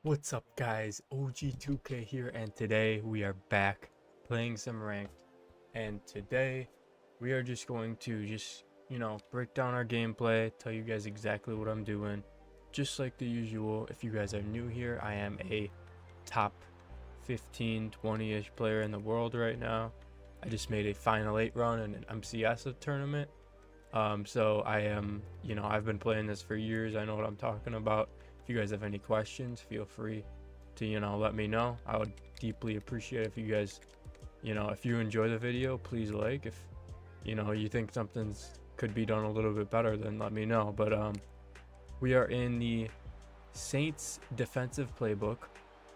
What's up guys, OG2K here, and today we are back playing some ranked, and today we are just going to break down our gameplay, tell you guys exactly what I'm doing, just like the usual. If you guys are new here, I am a top 15, 20-ish player in the world right now. I just made a Final 8 run in an MCS tournament. So I am, I've been playing this for years. I know what I'm talking about. If you guys have any questions, feel free to, let me know. I would deeply appreciate if you guys, if you enjoy the video, please like. If, you think something's could be done a little bit better, then let me know. But we are in the Saints defensive playbook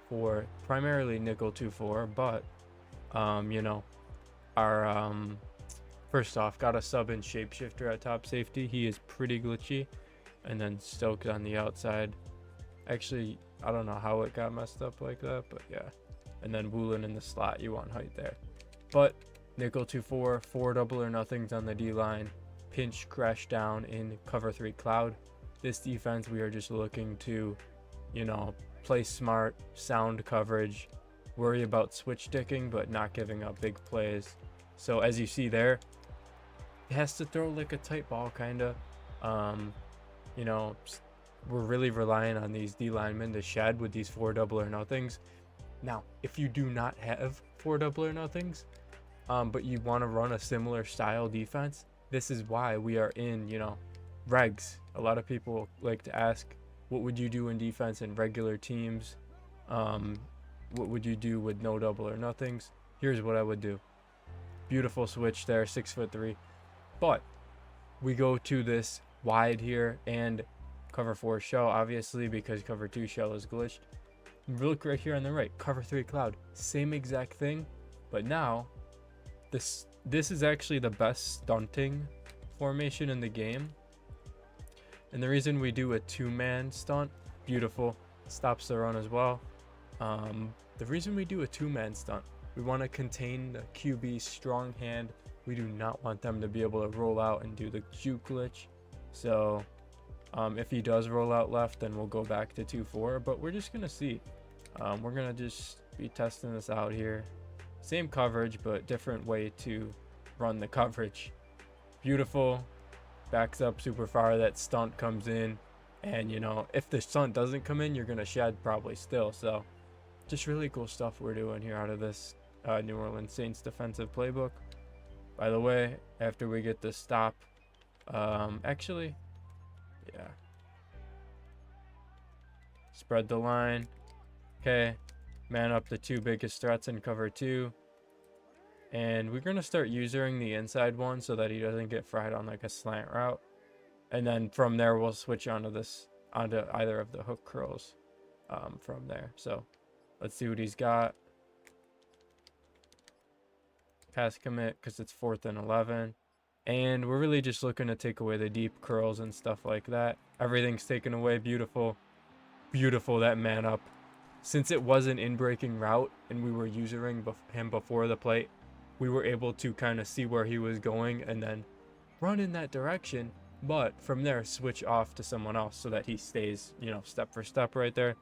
for primarily nickel 2-4, but our first off, got a sub in shapeshifter at top safety. He is pretty glitchy. And then Stokes on the outside. Actually, I don't know how it got messed up like that, but yeah. And then Woolen in the slot. You want height there. But nickel 2-4, 4 double or nothings on the D line. Pinch crash down in cover 3 cloud. This defense, we are just looking to, play smart, sound coverage, worry about switch sticking, but not giving up big plays. So as you see there, he has to throw like a tight ball, kind of. We're really relying on these D linemen to shed with these 4 double or nothings. Now, if you do not have 4 double or nothings, but you want to run a similar style defense, this is why we are in, regs. A lot of people like to ask, what would you do in defense in regular teams? What would you do with no double or nothings? Here's what I would do. Beautiful switch there, 6'3". But we go to this wide here and cover 4 shell, obviously, because cover 2 shell is glitched. Look right here on the right, cover 3 cloud, same exact thing. But now this is actually the best stunting formation in the game. And the reason we do a 2-man stunt, beautiful, stops the run as well. The reason we do a 2-man stunt, we want to contain the QB's strong hand. We do not want them to be able to roll out and do the juke glitch. So if he does roll out left, then we'll go back to 2-4, but we're just gonna see. We're gonna just be testing this out here. Same coverage, but different way to run the coverage. Beautiful. Backs up super far. That stunt comes in, and if the stunt doesn't come in, you're gonna shed probably still. So just really cool stuff we're doing here out of this New Orleans Saints defensive playbook. By the way, after we get the stop, actually, yeah, spread the line. Okay, man up the 2 biggest threats in cover 2, and we're gonna start using the inside one so that he doesn't get fried on like a slant route. And then from there we'll switch onto either of the hook curls from there. So let's see what he's got. Pass commit because it's 4th and 11. And we're really just looking to take away the deep curls and stuff like that. Everything's taken away. Beautiful. Beautiful, that man up. Since it was an in-breaking route and we were using him before the plate, we were able to kind of see where he was going and then run in that direction. But from there, switch off to someone else so that he stays, step for step right there.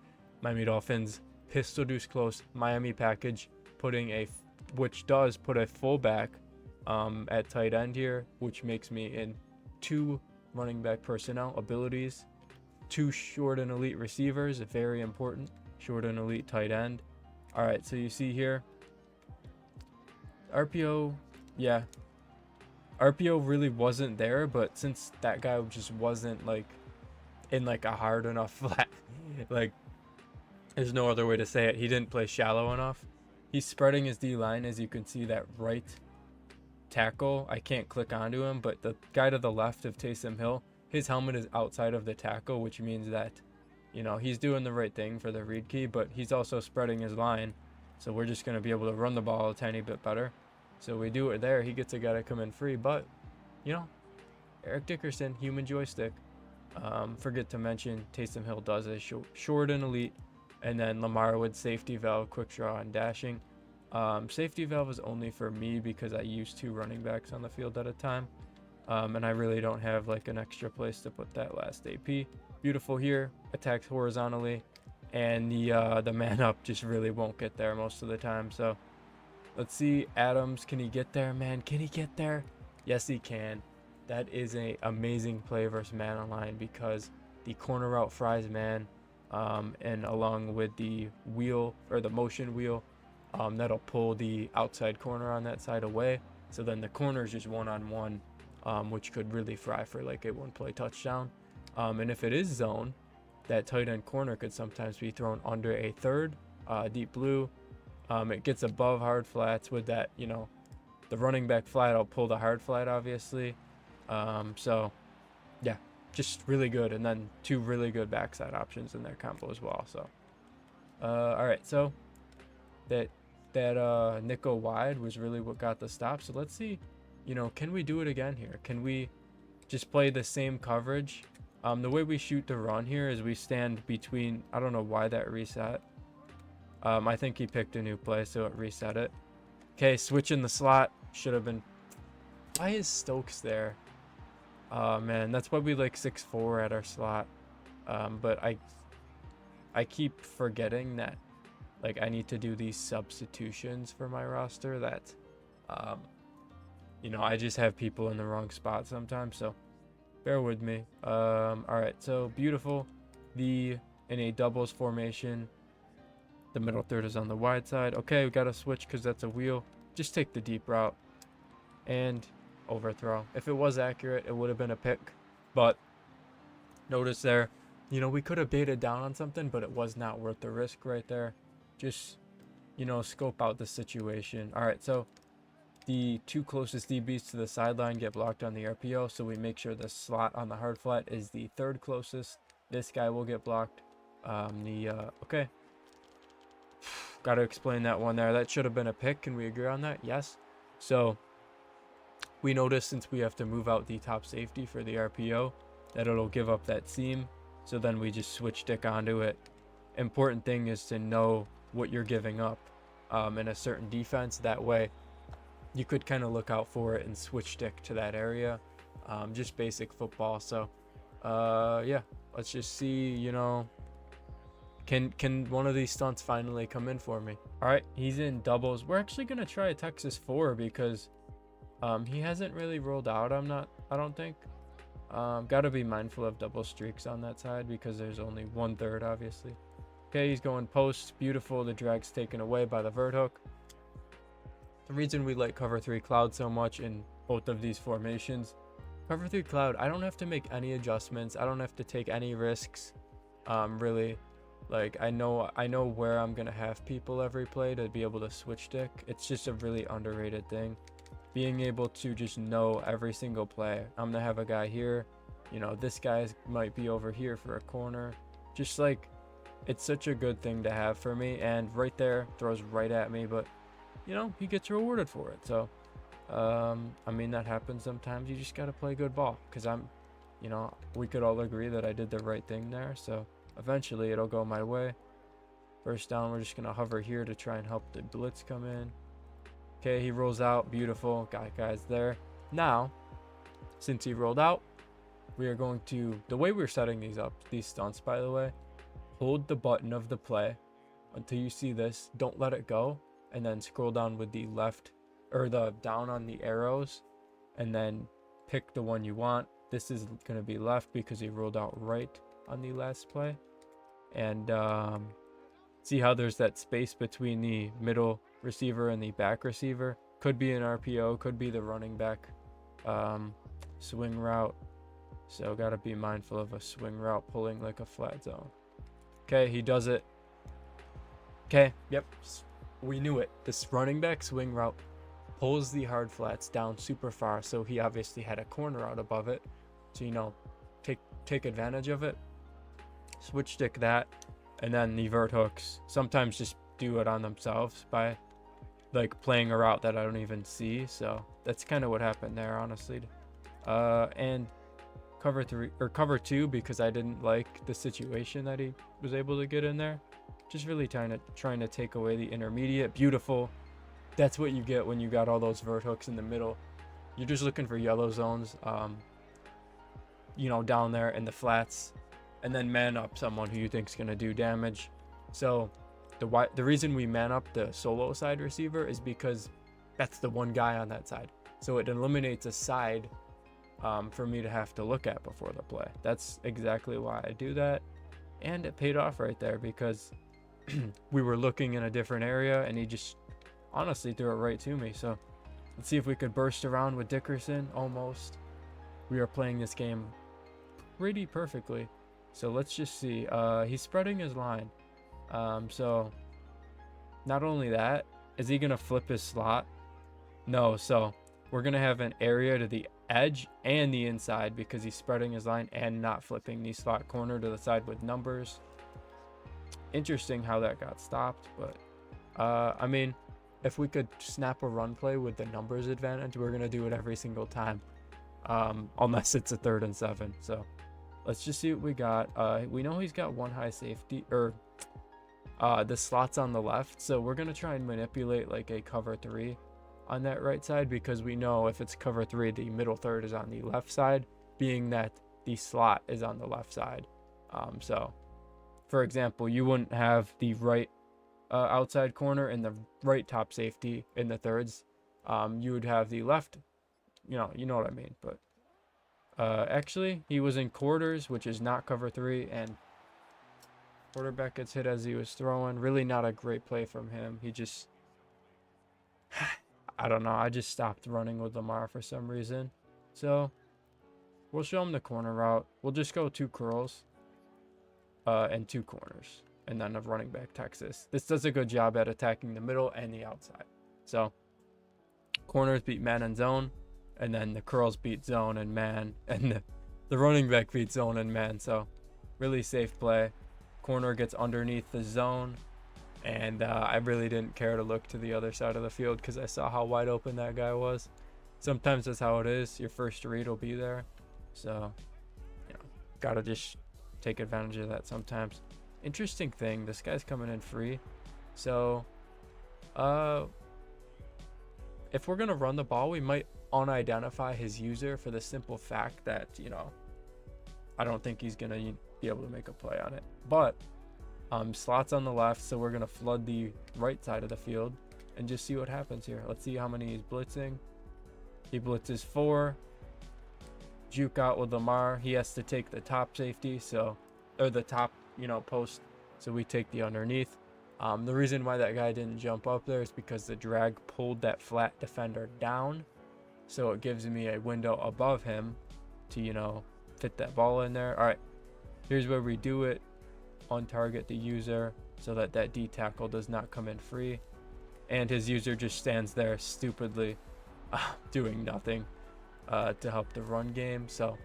Miami Dolphins, pistol deuce close, Miami package, which does put a fullback at tight end here, which makes me in 2 running back personnel abilities, 2 short and elite receivers, very important, short and elite tight end. All right, so you see here, RPO, yeah, RPO really wasn't there, but since that guy just wasn't like in like a hard enough flat, like there's no other way to say it, he didn't play shallow enough. He's spreading his D line, as you can see that right tackle. I can't click onto him, but the guy to the left of Taysom Hill, his helmet is outside of the tackle, which means that he's doing the right thing for the read key, but he's also spreading his line. So we're just going to be able to run the ball a tiny bit better. So we do it there. He gets a guy to come in free, but Eric Dickerson, human joystick. Forget to mention Taysom Hill does a short and elite, and then Lamar with safety valve, quick draw, and dashing. Safety valve is only for me because I use 2 running backs on the field at a time, and I really don't have like an extra place to put that last AP. Beautiful here, attacks horizontally, and the man up just really won't get there most of the time. So let's see, Adams, can he get there, man? Can he get there? Yes, he can. That is a amazing play versus man online, because the corner route fries man, and along with the wheel, or the motion wheel, that'll pull the outside corner on that side away. So then the corner is just one-on-one, which could really fry for like a one-play touchdown. And if it is zone, that tight end corner could sometimes be thrown under a third, deep blue. It gets above hard flats with that, the running back flat. I'll pull the hard flat, obviously. So yeah, just really good. And then two really good backside options in their combo as well. So all right, so that nickel wide was really what got the stop. So let's see, can we do it again here? Can we just play the same coverage? The way we shoot the run here is we stand between, I don't know why that reset. I think he picked a new play, so it reset it. Okay, switch in the slot. Should have been. Why is Stokes there? Man, that's why we like 6'4" at our slot. But I keep forgetting that, like, I need to do these substitutions for my roster. That, I just have people in the wrong spot sometimes. So bear with me. All right, so beautiful. In a doubles formation, the middle third is on the wide side. Okay, we got to switch because that's a wheel. Just take the deep route and overthrow. If it was accurate, it would have been a pick. But notice there, we could have baited down on something, but it was not worth the risk right there. Just, scope out the situation. All right, so the two closest DBs to the sideline get blocked on the RPO, so we make sure the slot on the hard flat is the third closest. This guy will get blocked. Okay. Got to explain that one there. That should have been a pick. Can we agree on that? Yes. So we notice, since we have to move out the top safety for the RPO, that it'll give up that seam. So then we just switch stick onto it. Important thing is to know what you're giving up in a certain defense. That way you could kind of look out for it and switch stick to that area. Just basic football. So yeah, let's just see, can one of these stunts finally come in for me? All right, he's in doubles. We're actually going to try a Texas 4 because he hasn't really rolled out. I don't think. Got to be mindful of double streaks on that side because there's only 1/3, obviously. Okay, he's going post. Beautiful. The drag's taken away by the vert hook. The reason we like cover 3 cloud so much in both of these formations, cover 3 cloud, I don't have to make any adjustments. I don't have to take any risks. Really, like, I know where I'm gonna have people every play to be able to switch stick. It's just a really underrated thing, being able to just know every single play. I'm gonna have a guy here, this guy might be over here for a corner. Just like, it's such a good thing to have for me. And right there, throws right at me, but he gets rewarded for it. So I mean, that happens sometimes. You just got to play good ball, because we could all agree that I did the right thing there. So eventually it'll go my way. First down, we're just going to hover here to try and help the blitz come in. Okay, he rolls out. Beautiful. Got guys there. Now, since he rolled out, we are going to, the way we're setting these stunts, by the way, hold the button of the play until you see this. Don't let it go. And then scroll down with the left, or the down on the arrows, and then pick the one you want. This is going to be left because he rolled out right on the last play. And see how there's that space between the middle receiver and the back receiver? Could be an RPO, could be the running back swing route. So got to be mindful of a swing route pulling like a flat zone. Okay, he does it. Okay, yep. We knew it. This running back swing route pulls the hard flats down super far, so he obviously had a corner out above it. So take advantage of it. Switch stick that, and then the vert hooks sometimes just do it on themselves by like playing a route that I don't even see. So that's kind of what happened there, honestly. And cover 3 or cover 2, because I didn't like the situation that he was able to get in there. Just really trying to take away the intermediate. Beautiful. That's what you get when you got all those vert hooks in the middle. You're just looking for yellow zones, down there in the flats, and then man up someone who you think is going to do damage. So the reason we man up the solo side receiver is because that's the one guy on that side. So it eliminates a side for me to have to look at before the play. That's exactly why I do that. And it paid off right there because we were looking in a different area and he just honestly threw it right to me. So let's see if we could burst around with Dickerson. Almost. We are playing this game pretty perfectly. So let's just see. He's spreading his line. So not only that, is he going to flip his slot? No. So we're going to have an area to the edge and the inside because he's spreading his line and not flipping the slot corner to the side with numbers. Interesting how that got stopped, but I mean, if we could snap a run play with the numbers advantage, we're going to do it every single time, unless it's a 3rd and 7. So let's just see what we got. We know he's got one high safety, or the slot's on the left, so we're going to try and manipulate like a cover 3 on that right side, because we know if it's cover 3, the middle third is on the left side, being that the slot is on the left side. So for example, you wouldn't have the right outside corner and the right top safety in the thirds. You would have the left, you know what I mean. But actually he was in quarters, which is not cover 3, and quarterback gets hit as he was throwing. Really not a great play from him. He just I don't know. I just stopped running with Lamar for some reason. So we'll show him the corner route. We'll just go 2 curls and 2 corners, and then a running back Texas. This does a good job at attacking the middle and the outside. So corners beat man and zone, and then the curls beat zone and man, and the running back beat zone and man. So really safe play. Corner gets underneath the zone. And I really didn't care to look to the other side of the field because I saw how wide open that guy was. Sometimes that's how it is. Your first read will be there. So, got to just take advantage of that sometimes. Interesting thing, this guy's coming in free. So, if we're going to run the ball, we might unidentify his user for the simple fact that, I don't think he's going to be able to make a play on it. But slots on the left, so we're gonna flood the right side of the field and just see what happens here. Let's see how many he's blitzing. He blitzes 4. Juke out with Lamar. He has to take the top safety, or the top post, so we take the underneath. The reason why that guy didn't jump up there is because the drag pulled that flat defender down, so it gives me a window above him to fit that ball in there. All right, here's where we do it. On target the user so that D tackle does not come in free, and his user just stands there stupidly doing nothing to help the run game. So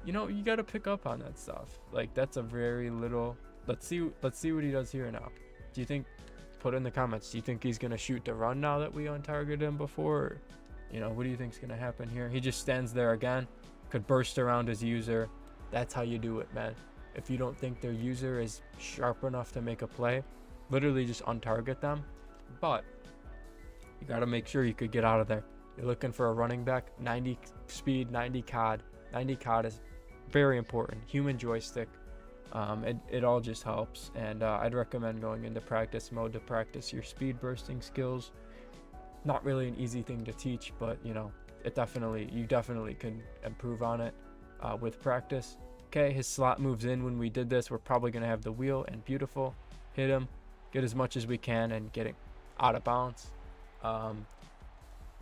you got to pick up on that stuff. Like, that's a very little. Let's see what he does here now. Do you think, put in the comments, do you think he's gonna shoot the run now that we untargeted him before, or, what do you think's gonna happen here? He just stands there again, could burst around his user. That's how you do it, man. If you don't think their user is sharp enough to make a play, literally just untarget them. But you got to make sure you could get out of there. You're looking for a running back, 90 speed, 90 COD. 90 COD is very important. Human joystick. It all just helps. And I'd recommend going into practice mode to practice your speed bursting skills. Not really an easy thing to teach, but you definitely can improve on it with practice. Okay, his slot moves in when we did this. We're probably going to have the wheel, and beautiful. Hit him, get as much as we can, and get it out of bounds.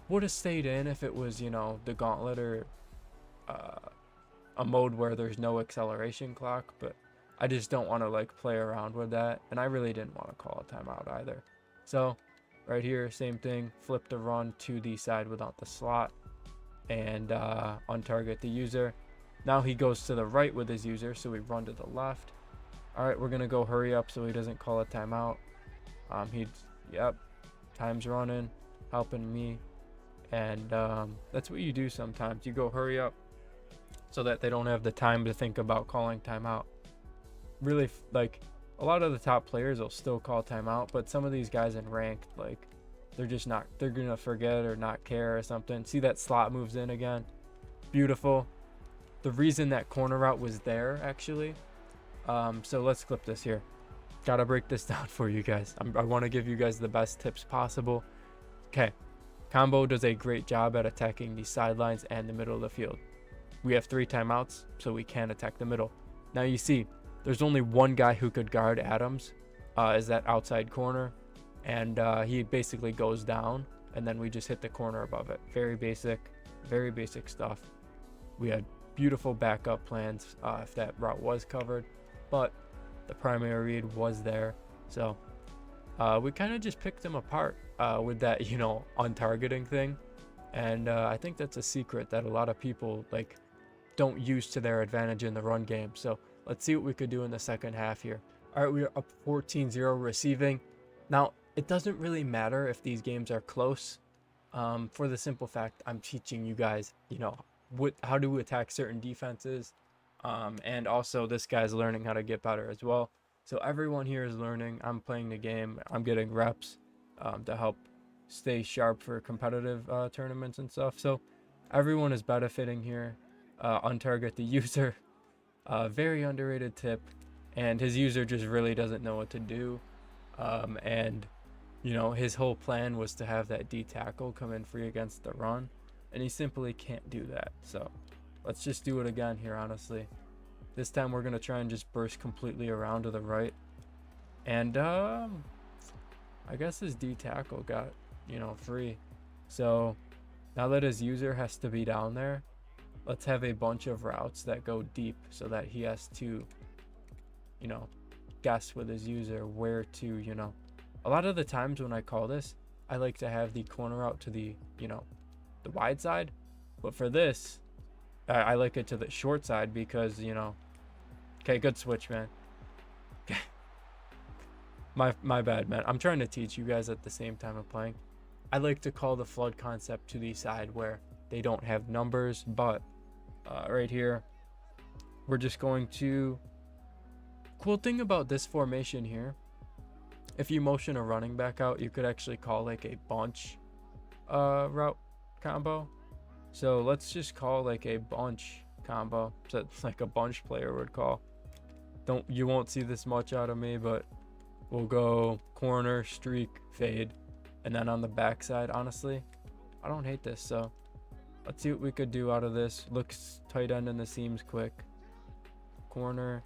Would have stayed in if it was, the gauntlet or a mode where there's no acceleration clock, but I just don't want to play around with that, and I really didn't want to call a timeout either. So right here, same thing, flip the run to the side without the slot, and untarget the user. Now he goes to the right with his user, so we run to the left. All right, we're gonna go hurry up so he doesn't call a timeout. Time's running, helping me, and that's what you do sometimes. You go hurry up so that they don't have the time to think about calling timeout. Really, a lot of the top players will still call timeout, but some of these guys in ranked, they're just not. They're gonna forget or not care or something. See that slot moves in again. Beautiful. The reason that corner route was there, actually, so let's clip this here. gotta break this down for you guys. I want to give you guys the best tips possible. Okay, combo does a great job at attacking the sidelines and the middle of the field. We have 3 timeouts, so we can attack the middle. Now you see, there's only one guy who could guard Adams, is that outside corner, and he basically goes down, and then we just hit the corner above it. Very basic stuff. We had beautiful backup plans if that route was covered, but the primary read was there, so we kind of just picked them apart with that, untargeting thing. And I think that's a secret that a lot of people don't use to their advantage in the run game. So let's see what we could do in the second half here. All right, we are up 14-0 receiving. Now, it doesn't really matter if these games are close, for the simple fact I'm teaching you guys, how to attack certain defenses. And also this guy's learning how to get better as well. So everyone here is learning. I'm playing the game. I'm getting reps to help stay sharp for competitive tournaments and stuff. So everyone is benefiting here. Untarget the user. Very underrated tip. And his user just really doesn't know what to do. And his whole plan was to have that D tackle come in free against the run, and he simply can't do that. So let's just do it again here, honestly. This time we're going to try and just burst completely around to the right. And I guess his D tackle got, free. So now that his user has to be down there, let's have a bunch of routes that go deep so that he has to, guess with his user where to, A lot of the times when I call this, I like to have the corner out to the, the wide side. But for this, I like it to the short side because, Okay, good switch, man. Okay. My bad, man. I'm trying to teach you guys at the same time I'm playing. I like to call the flood concept to the side where they don't have numbers, but right here, we're just going to... Cool thing about this formation here, if you motion a running back out, you could actually call a bunch route combo. So let's just call a bunch combo. So it's a bunch player would call. You won't see this much out of me, but we'll go corner, streak, fade, and then on the backside, honestly, I don't hate this. So let's see what we could do out of this. Looks tight end in the seams quick. Corner.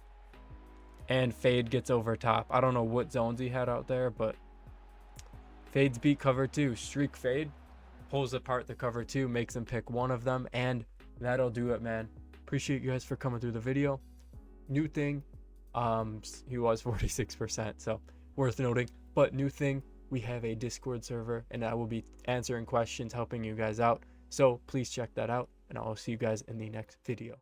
And fade gets over top. I don't know what zones he had out there, but fades beat cover 2. Streak fade pulls apart the cover 2, makes him pick one of them, and that'll do it, man. Appreciate you guys for coming through the video. New thing, he was 46%, so worth noting. But new thing, we have a Discord server, and I will be answering questions, helping you guys out. So please check that out, and I'll see you guys in the next video.